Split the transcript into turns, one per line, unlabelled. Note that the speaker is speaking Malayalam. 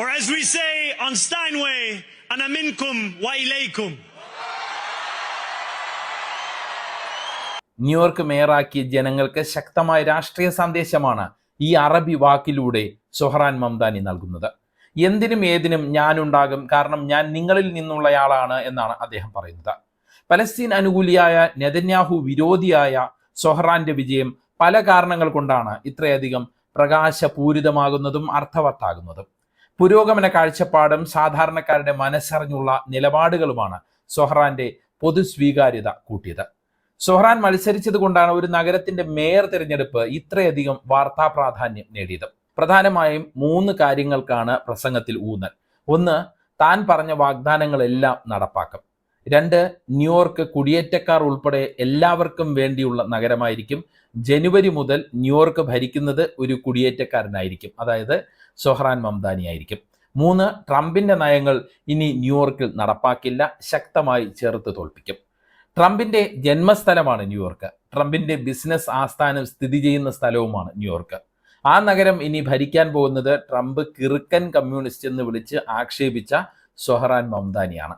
Or as we say on Steinway, ana minkum wa ilaykum.
ന്യൂയോർക്ക് മേയറാക്കിയ ജനങ്ങൾക്ക് ശക്തമായ രാഷ്ട്രീയ സന്ദേശമാണ് ഈ അറബി വാക്കിലൂടെ സൊഹ്റാൻ മംദാനി നൽകുന്നത്. എന്തിനും ഏതിനും ഞാനുണ്ടാകും, കാരണം ഞാൻ നിങ്ങളിൽ നിന്നുള്ളയാളാണ് എന്നാണ് അദ്ദേഹം പറയുന്നത്. പലസ്തീൻ അനുകൂലിയായ നെതന്യാഹു വിരോധിയായ സൊഹ്റാന്റെ വിജയം പല കാരണങ്ങൾ കൊണ്ടാണ് ഇത്രയധികം പ്രകാശപൂരിതമാകുന്നതും അർത്ഥവത്താകുന്നതും. പുരോഗമന കാഴ്ചപ്പാടും സാധാരണക്കാരുടെ മനസ്സറിഞ്ഞുള്ള നിലപാടുകളുമാണ് സൊഹ്റാന്റെ പൊതുസ്വീകാര്യത കൂട്ടിയത്. സൊഹ്റാൻ മത്സരിച്ചത് കൊണ്ടാണ് ഒരു നഗരത്തിന്റെ മേയർ തിരഞ്ഞെടുപ്പ് ഇത്രയധികം വാർത്താ പ്രാധാന്യം നേടിയത്. പ്രധാനമായും 3 കാര്യങ്ങൾക്കാണ് പ്രസംഗത്തിൽ ഊന്നൽ. 1, താൻ പറഞ്ഞ വാഗ്ദാനങ്ങളെല്ലാം നടപ്പാക്കും. 2, ന്യൂയോർക്ക് കുടിയേറ്റക്കാർ ഉൾപ്പെടെ എല്ലാവർക്കും വേണ്ടിയുള്ള നഗരമായിരിക്കും. ജനുവരി മുതൽ ന്യൂയോർക്ക് ഭരിക്കുന്നത് ഒരു കുടിയേറ്റക്കാരനായിരിക്കും, അതായത് സൊഹ്റാൻ മംദാനി ആയിരിക്കും. 3, ട്രംപിന്റെ നയങ്ങൾ ഇനി ന്യൂയോർക്കിൽ നടപ്പാക്കില്ല, ശക്തമായി ചെറുത്ത് തോൽപ്പിക്കും. ട്രംപിന്റെ ജന്മസ്ഥലമാണ് ന്യൂയോർക്ക്. ട്രംപിന്റെ ബിസിനസ് ആസ്ഥാനം സ്ഥിതി ചെയ്യുന്ന സ്ഥലവുമാണ് ന്യൂയോർക്ക്. ആ നഗരം ഇനി ഭരിക്കാൻ പോകുന്നത് ട്രംപ് കിറുക്കൻ കമ്മ്യൂണിസ്റ്റ് എന്ന് വിളിച്ച് ആക്ഷേപിച്ച സൊഹ്റാൻ മംദാനിയാണ്.